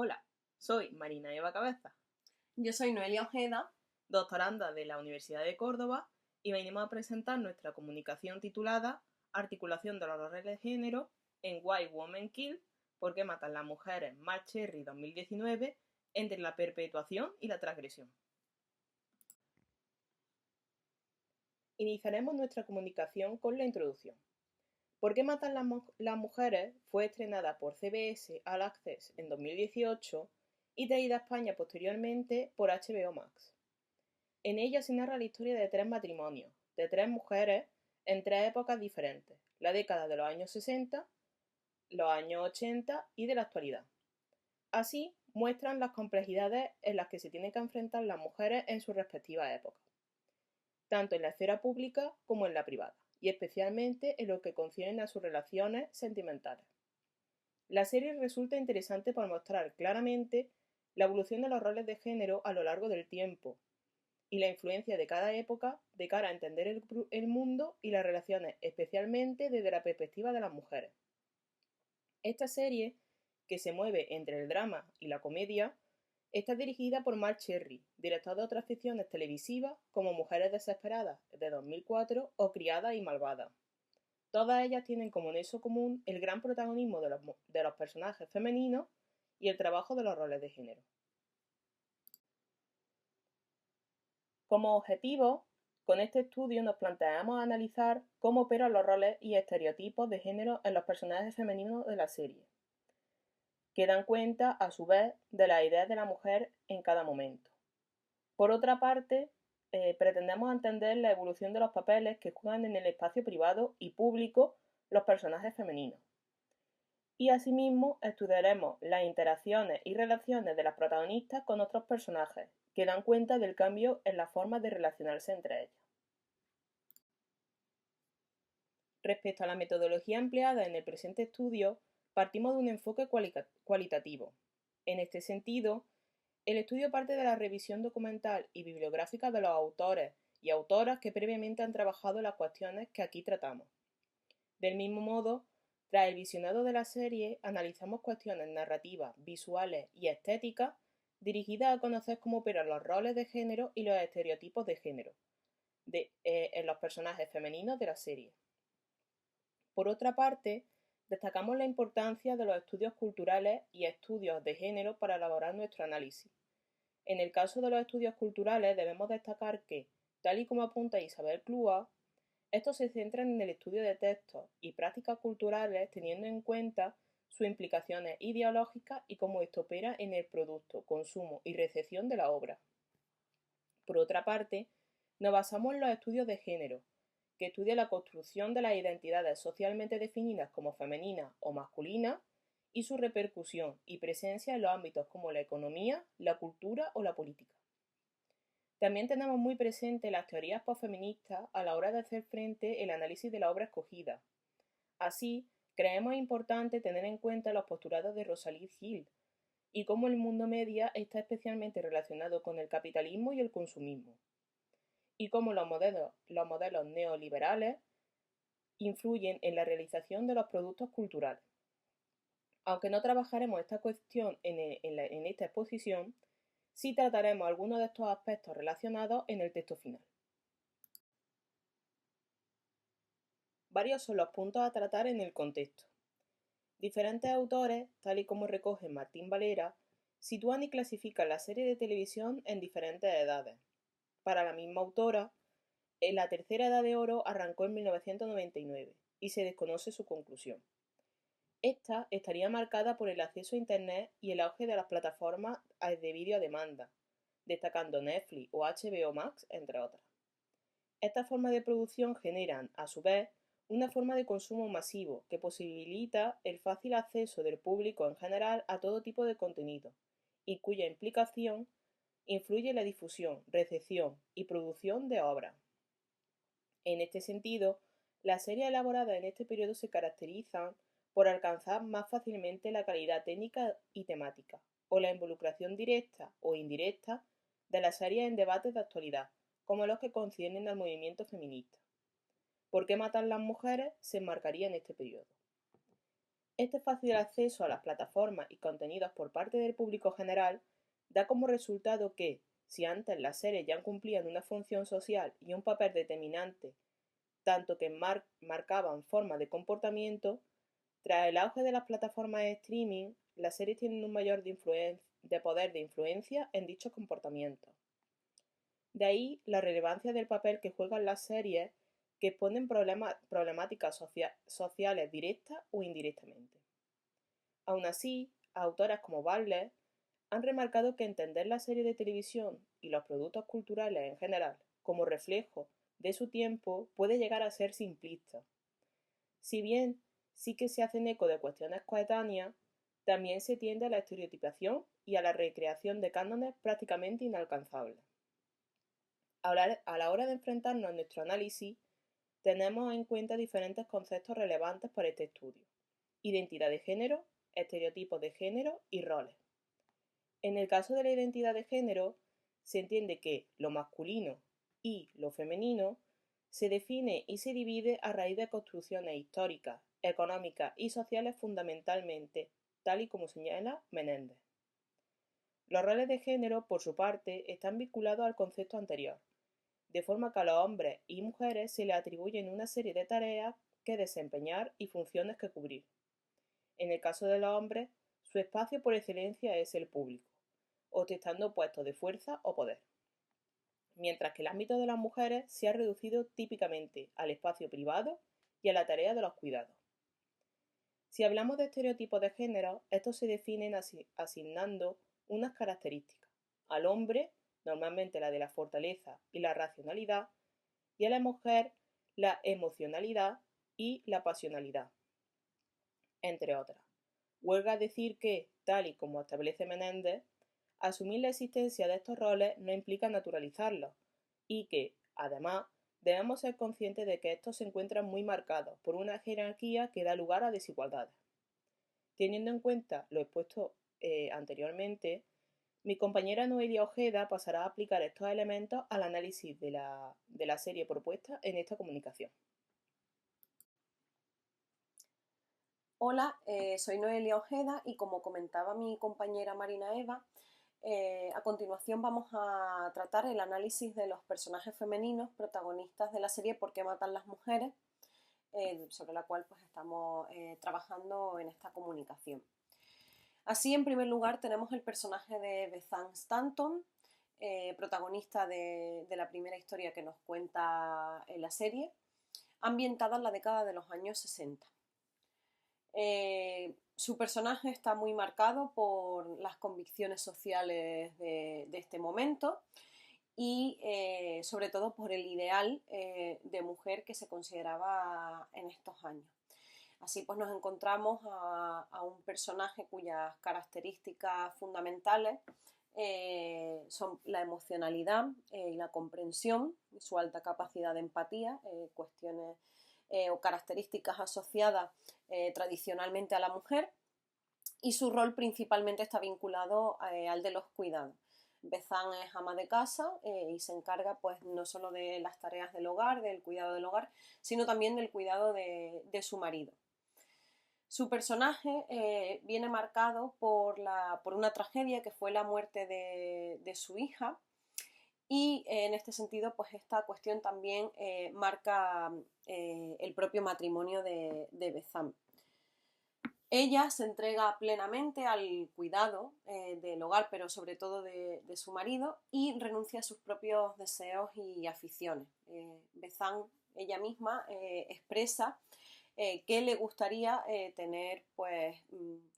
Hola, soy Marina Eva Cabeza, Yo soy Noelia Ojeda. doctoranda de la Universidad de Córdoba, y venimos a presentar nuestra comunicación titulada Articulación de los roles de género en Why Women Kill, ¿por qué matan las mujeres? March Cherry 2019, entre la perpetuación y la transgresión. Iniciaremos nuestra comunicación con la introducción. ¿Por qué matan las mujeres? Fue estrenada por CBS All Access en 2018 y traída a España posteriormente por HBO Max. En ella se narra la historia de tres matrimonios, de tres mujeres, en tres épocas diferentes: la década de los años 60, los años 80 y de la actualidad. Así, muestran las complejidades en las que se tienen que enfrentar las mujeres en sus respectivas épocas, tanto en la esfera pública como en la privada, y especialmente en lo que concierne a sus relaciones sentimentales. La serie resulta interesante por mostrar claramente la evolución de los roles de género a lo largo del tiempo y la influencia de cada época de cara a entender el mundo y las relaciones, especialmente desde la perspectiva de las mujeres. Esta serie, que se mueve entre el drama y la comedia, está dirigida por Marc Cherry, director de otras ficciones televisivas como Mujeres desesperadas de 2004 o Criada y malvada. Todas ellas tienen como nexo común el gran protagonismo de los personajes femeninos y el trabajo de los roles de género. Como objetivo, con este estudio nos planteamos analizar cómo operan los roles y estereotipos de género en los personajes femeninos de la serie, que dan cuenta, a su vez, de las ideas de la mujer en cada momento. Por otra parte, pretendemos entender la evolución de los papeles que juegan en el espacio privado y público los personajes femeninos. Y asimismo estudiaremos las interacciones y relaciones de las protagonistas con otros personajes, que dan cuenta del cambio en las formas de relacionarse entre ellas. Respecto a la metodología empleada en el presente estudio, partimos de un enfoque cualitativo. En este sentido, el estudio parte de la revisión documental y bibliográfica de los autores y autoras que previamente han trabajado las cuestiones que aquí tratamos. Del mismo modo, tras el visionado de la serie, analizamos cuestiones narrativas, visuales y estéticas dirigidas a conocer cómo operan los roles de género y los estereotipos de género en los personajes femeninos de la serie. Por otra parte, destacamos la importancia de los estudios culturales y estudios de género para elaborar nuestro análisis. En el caso de los estudios culturales, debemos destacar que, tal y como apunta Isabel Clua, estos se centran en el estudio de textos y prácticas culturales teniendo en cuenta sus implicaciones ideológicas y cómo esto opera en el producto, consumo y recepción de la obra. Por otra parte, nos basamos en los estudios de género, que estudian la construcción de las identidades socialmente definidas como femeninas o masculinas y su repercusión y presencia en los ámbitos como la economía, la cultura o la política. También tenemos muy presente las teorías posfeministas a la hora de hacer frente al análisis de la obra escogida. Así, creemos importante tener en cuenta los postulados de Rosalind Hill y cómo el mundo media está especialmente relacionado con el capitalismo y el consumismo, y cómo los modelos neoliberales influyen en la realización de los productos culturales. Aunque no trabajaremos esta cuestión en esta exposición, sí trataremos algunos de estos aspectos relacionados en el texto final. Varios son los puntos a tratar en el contexto. Diferentes autores, tal y como recoge Martín Valera, sitúan y clasifican la serie de televisión en diferentes edades. Para la misma autora, la tercera edad de oro arrancó en 1999 y se desconoce su conclusión. Esta estaría marcada por el acceso a Internet y el auge de las plataformas de vídeo a demanda, destacando Netflix o HBO Max, entre otras. Estas formas de producción generan, a su vez, una forma de consumo masivo que posibilita el fácil acceso del público en general a todo tipo de contenido y cuya implicación influye en la difusión, recepción y producción de obras. En este sentido, las series elaboradas en este periodo se caracterizan por alcanzar más fácilmente la calidad técnica y temática, o la involucración directa o indirecta de las series en debates de actualidad, como los que conciernen al movimiento feminista. ¿Por qué matan las mujeres? Se enmarcaría en este periodo. Este fácil acceso a las plataformas y contenidos por parte del público general da como resultado que, si antes las series ya cumplían una función social y un papel determinante, tanto que marcaban formas de comportamiento, tras el auge de las plataformas de streaming, las series tienen un mayor poder de influencia en dichos comportamientos. De ahí la relevancia del papel que juegan las series que exponen problemáticas sociales directas o indirectamente. Aun así, autoras como Butler han remarcado que entender la serie de televisión y los productos culturales en general como reflejo de su tiempo puede llegar a ser simplista. Si bien sí que se hacen eco de cuestiones coetáneas, también se tiende a la estereotipación y a la recreación de cánones prácticamente inalcanzables. A la hora de enfrentarnos a nuestro análisis, tenemos en cuenta diferentes conceptos relevantes para este estudio: identidad de género, estereotipos de género y roles. En el caso de la identidad de género, se entiende que lo masculino y lo femenino se define y se divide a raíz de construcciones históricas, económicas y sociales fundamentalmente, tal y como señala Menéndez. Los roles de género, por su parte, están vinculados al concepto anterior, de forma que a los hombres y mujeres se les atribuyen una serie de tareas que desempeñar y funciones que cubrir. En el caso de los hombres, su espacio por excelencia es el público, ostentando puestos de fuerza o poder, mientras que el ámbito de las mujeres se ha reducido típicamente al espacio privado y a la tarea de los cuidados. Si hablamos de estereotipos de género, estos se definen asignando unas características. Al hombre, normalmente la de la fortaleza y la racionalidad, y a la mujer, la emocionalidad y la pasionalidad, entre otras. Huelga decir que, tal y como establece Menéndez, asumir la existencia de estos roles no implica naturalizarlos, y que, además, debemos ser conscientes de que estos se encuentran muy marcados por una jerarquía que da lugar a desigualdades. Teniendo en cuenta lo expuesto anteriormente, mi compañera Noelia Ojeda pasará a aplicar estos elementos al análisis de la serie propuesta en esta comunicación. Hola, soy Noelia Ojeda y como comentaba mi compañera Marina Eva, a continuación vamos a tratar el análisis de los personajes femeninos protagonistas de la serie ¿Por qué matan las mujeres?, sobre la cual pues, estamos trabajando en esta comunicación. Así, en primer lugar, tenemos el personaje de Bethan Stanton, protagonista de la primera historia que nos cuenta la serie, ambientada en la década de los años 60. Su personaje está muy marcado por las convicciones sociales de este momento y sobre todo por el ideal de mujer que se consideraba en estos años. Así pues nos encontramos a un personaje cuyas características fundamentales son la emocionalidad y la comprensión, su alta capacidad de empatía, cuestiones o características asociadas tradicionalmente a la mujer, y su rol principalmente está vinculado al de los cuidados. Bethan es ama de casa y se encarga pues no solo de las tareas del hogar, del cuidado del hogar, sino también del cuidado de su marido. Su personaje viene marcado por una tragedia que fue la muerte de su hija, y en este sentido pues esta cuestión también marca el propio matrimonio de Bethan. Ella se entrega plenamente al cuidado del hogar, pero sobre todo de su marido, y renuncia a sus propios deseos y aficiones. Bethan, ella misma, expresa que le gustaría tener pues,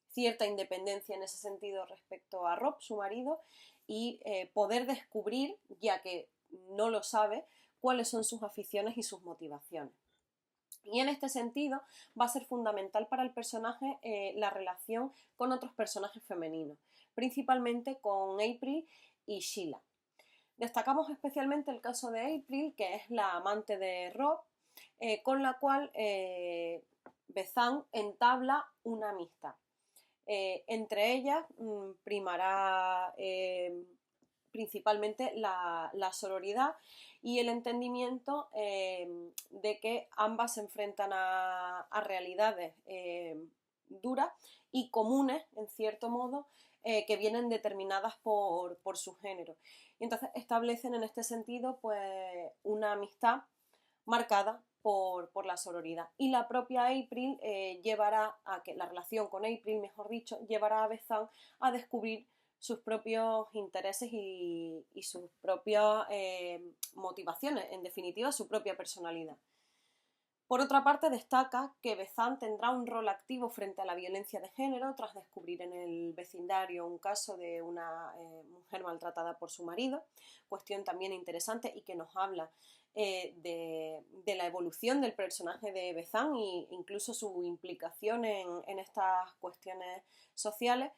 cierta independencia en ese sentido respecto a Rob, su marido, y poder descubrir, ya que no lo sabe, cuáles son sus aficiones y sus motivaciones. Y en este sentido va a ser fundamental para el personaje la relación con otros personajes femeninos, principalmente con April y Sheila. Destacamos especialmente el caso de April, que es la amante de Rob, con la cual Bethan entabla una amistad. Entre ellas primará principalmente la sororidad y el entendimiento de que ambas se enfrentan a realidades duras y comunes, en cierto modo, que vienen determinadas por su género. Y entonces establecen en este sentido pues una amistad marcada por la sororidad. Y la propia April llevará a que la relación con April, mejor dicho, llevará a Bethany a descubrir sus propios intereses y sus propias motivaciones, en definitiva, su propia personalidad. Por otra parte, destaca que Bethany tendrá un rol activo frente a la violencia de género tras descubrir en el vecindario un caso de una mujer maltratada por su marido, cuestión también interesante y que nos habla de la evolución del personaje de Bethany e incluso su implicación en estas cuestiones sociales,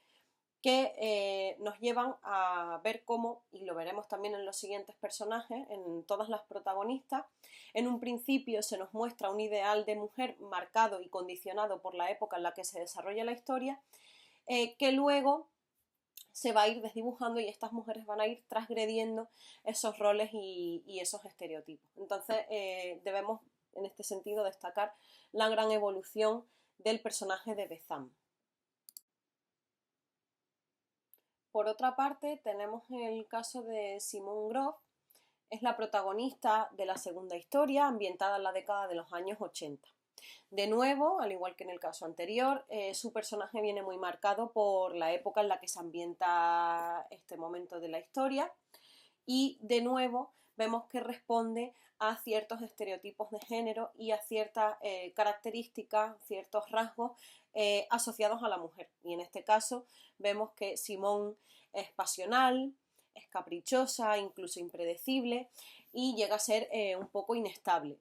que nos llevan a ver cómo, y lo veremos también en los siguientes personajes, en todas las protagonistas, en un principio se nos muestra un ideal de mujer marcado y condicionado por la época en la que se desarrolla la historia, que luego se va a ir desdibujando y estas mujeres van a ir transgrediendo esos roles y esos estereotipos. Entonces debemos en este sentido destacar la gran evolución del personaje de Bethany. Por otra parte, tenemos el caso de Simone Groff. Es la protagonista de la segunda historia, ambientada en la década de los años 80. De nuevo, al igual que en el caso anterior, su personaje viene muy marcado por la época en la que se ambienta este momento de la historia y, de nuevo, vemos que responde a ciertos estereotipos de género y a ciertas características, ciertos rasgos asociados a la mujer. Y en este caso vemos que Simone es pasional, es caprichosa, incluso impredecible y llega a ser un poco inestable.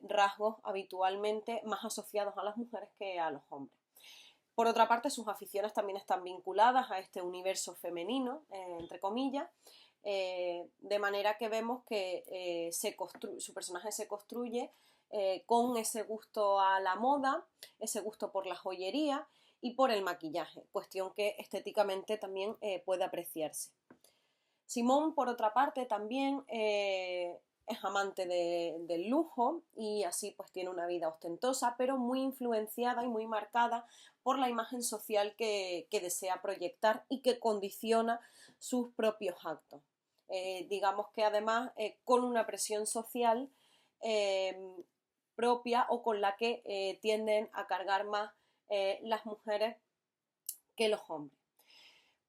Rasgos habitualmente más asociados a las mujeres que a los hombres. Por otra parte, sus aficiones también están vinculadas a este universo femenino, entre comillas, de manera que vemos que su personaje se construye con ese gusto a la moda, ese gusto por la joyería y por el maquillaje, cuestión que estéticamente también puede apreciarse. Simone, por otra parte, también es amante del lujo y así pues tiene una vida ostentosa, pero muy influenciada y muy marcada por la imagen social que desea proyectar y que condiciona sus propios actos. Digamos que además con una presión social propia o con la que tienden a cargar más las mujeres que los hombres.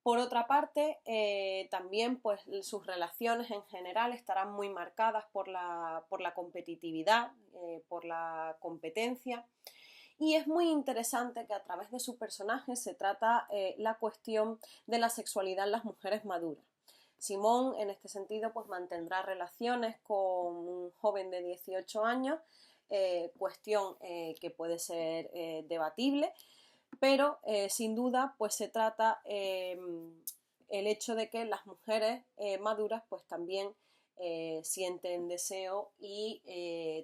Por otra parte, también pues, sus relaciones en general estarán muy marcadas por la competitividad, por la competencia. Y es muy interesante que a través de su personaje se trata la cuestión de la sexualidad en las mujeres maduras. Simone, en este sentido, pues mantendrá relaciones con un joven de 18 años, cuestión que puede ser debatible, pero sin duda pues se trata el hecho de que las mujeres maduras pues también sienten deseo y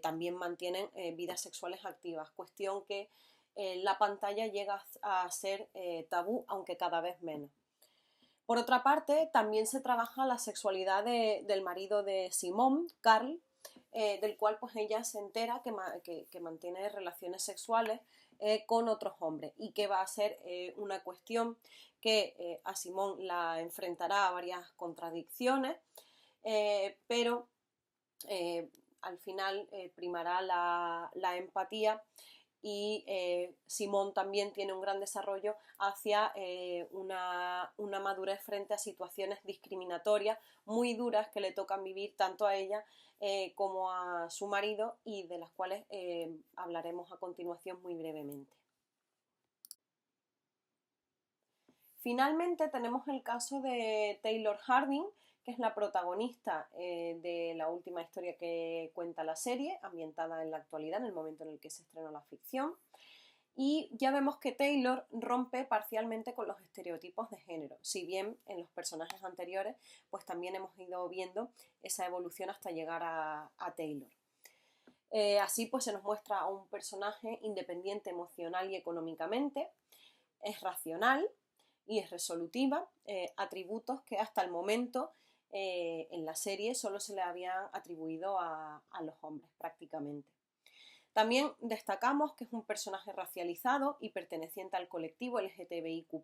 también mantienen vidas sexuales activas, cuestión que en la pantalla llega a ser tabú, aunque cada vez menos. Por otra parte, también se trabaja la sexualidad del marido de Simone, Carl, del cual pues ella se entera que mantiene relaciones sexuales con otros hombres y que va a ser una cuestión que a Simone la enfrentará a varias contradicciones, pero al final primará la empatía y Simone también tiene un gran desarrollo hacia una madurez frente a situaciones discriminatorias muy duras que le tocan vivir tanto a ella como a su marido y de las cuales hablaremos a continuación muy brevemente. Finalmente tenemos el caso de Taylor Harding, que es la protagonista de la última historia que cuenta la serie, ambientada en la actualidad, en el momento en el que se estrenó la ficción. Y ya vemos que Taylor rompe parcialmente con los estereotipos de género, si bien en los personajes anteriores pues también hemos ido viendo esa evolución hasta llegar a Taylor. Así pues se nos muestra a un personaje independiente emocional y económicamente, es racional y es resolutiva, atributos que hasta el momento en la serie solo se le habían atribuido a los hombres prácticamente. También destacamos que es un personaje racializado y perteneciente al colectivo LGTBIQ+,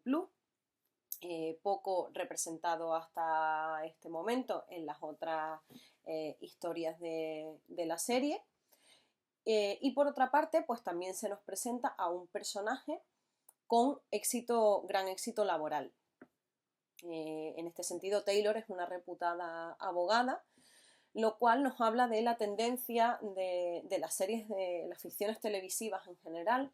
poco representado hasta este momento en las otras historias de la serie. Y por otra parte, pues también se nos presenta a un personaje con gran éxito laboral. En este sentido, Taylor es una reputada abogada, lo cual nos habla de la tendencia de las series, de las ficciones televisivas en general,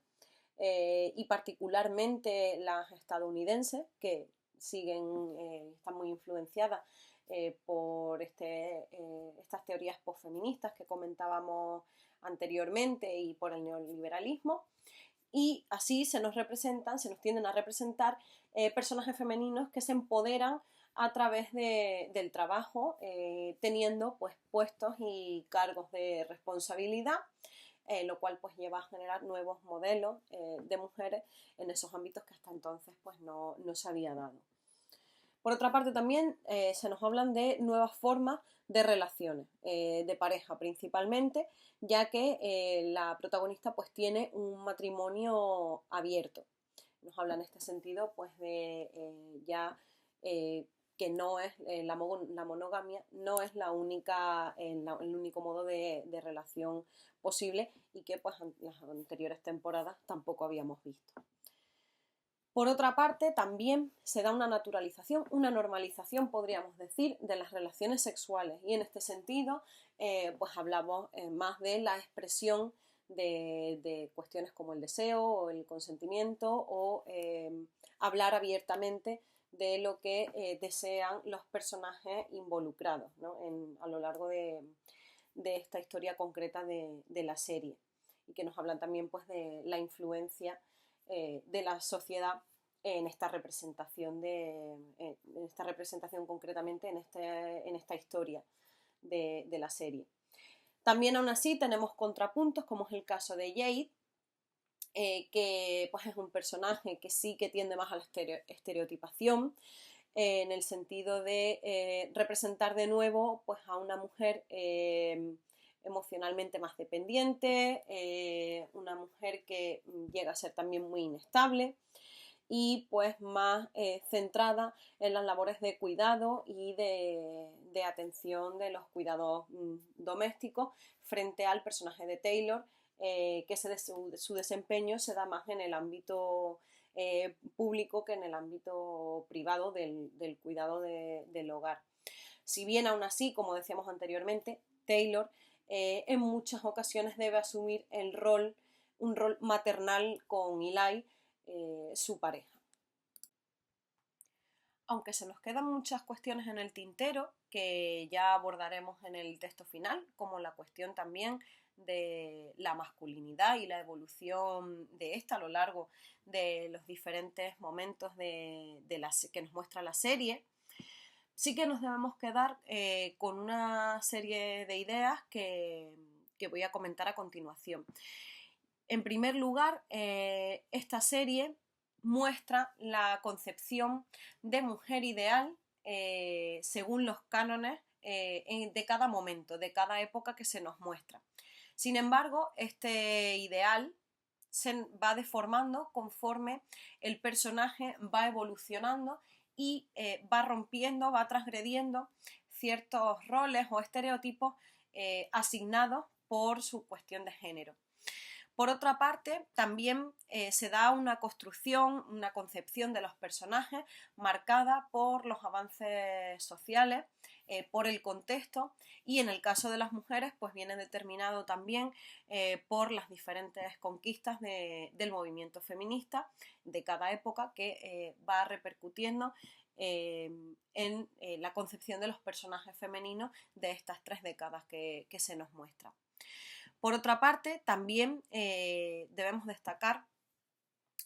y particularmente las estadounidenses, que están muy influenciadas por estas teorías posfeministas que comentábamos anteriormente y por el neoliberalismo. Y así se nos tienden a representar personajes femeninos que se empoderan a través del trabajo, teniendo pues puestos y cargos de responsabilidad, lo cual pues lleva a generar nuevos modelos de mujeres en esos ámbitos que hasta entonces pues no se había dado. Por otra parte también se nos hablan de nuevas formas de relaciones, de pareja principalmente, ya que la protagonista pues tiene un matrimonio abierto. Nos habla en este sentido pues de que no es la monogamia no es el único modo de relación posible, y que pues en las anteriores temporadas tampoco habíamos visto. Por otra parte, también se da una naturalización, una normalización, podríamos decir, de las relaciones sexuales, y en este sentido pues hablamos más de la expresión de cuestiones como el deseo o el consentimiento, o hablar abiertamente de lo que desean los personajes involucrados, ¿no? A lo largo de esta historia concreta de la serie, y que nos hablan también pues de la influencia de la sociedad en esta representación concretamente en esta historia de la serie. También aún así tenemos contrapuntos, como es el caso de Jade, que pues es un personaje que sí que tiende más a la estereotipación, en el sentido de representar de nuevo pues a una mujer emocionalmente más dependiente, una mujer que llega a ser también muy inestable y pues más centrada en las labores de cuidado y de atención de los cuidados domésticos, frente al personaje de Taylor, que su desempeño se da más en el ámbito público que en el ámbito privado del cuidado del hogar. Si bien aún así, como decíamos anteriormente, Taylor en muchas ocasiones debe asumir un rol maternal con Eli, su pareja. Aunque se nos quedan muchas cuestiones en el tintero que ya abordaremos en el texto final, como la cuestión también de la masculinidad y la evolución de esta a lo largo de los diferentes momentos que nos muestra la serie, sí que nos debemos quedar con una serie de ideas que voy a comentar a continuación. En primer lugar, esta serie muestra la concepción de mujer ideal según los cánones de cada momento, de cada época que se nos muestra. Sin embargo, este ideal se va deformando conforme el personaje va evolucionando y va rompiendo, va transgrediendo ciertos roles o estereotipos asignados por su cuestión de género. Por otra parte, también se da una construcción, una concepción de los personajes marcada por los avances sociales, por el contexto, y en el caso de las mujeres pues viene determinado también por las diferentes conquistas del movimiento feminista de cada época, que va repercutiendo en la concepción de los personajes femeninos de estas 3 décadas que se nos muestra. Por otra parte, también debemos destacar,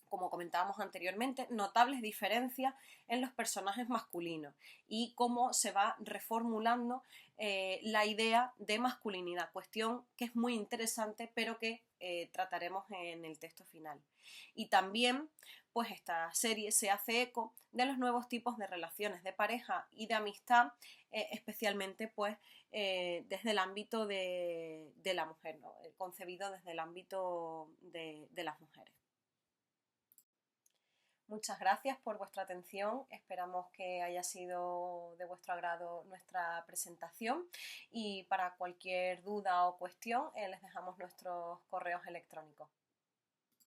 como comentábamos anteriormente, notables diferencias en los personajes masculinos y cómo se va reformulando la idea de masculinidad, cuestión que es muy interesante, pero que trataremos en el texto final. Y también, pues esta serie se hace eco de los nuevos tipos de relaciones de pareja y de amistad, especialmente pues desde el ámbito de la mujer, ¿no? Concebido desde el ámbito de las mujeres. Muchas gracias por vuestra atención, esperamos que haya sido de vuestro agrado nuestra presentación y para cualquier duda o cuestión les dejamos nuestros correos electrónicos.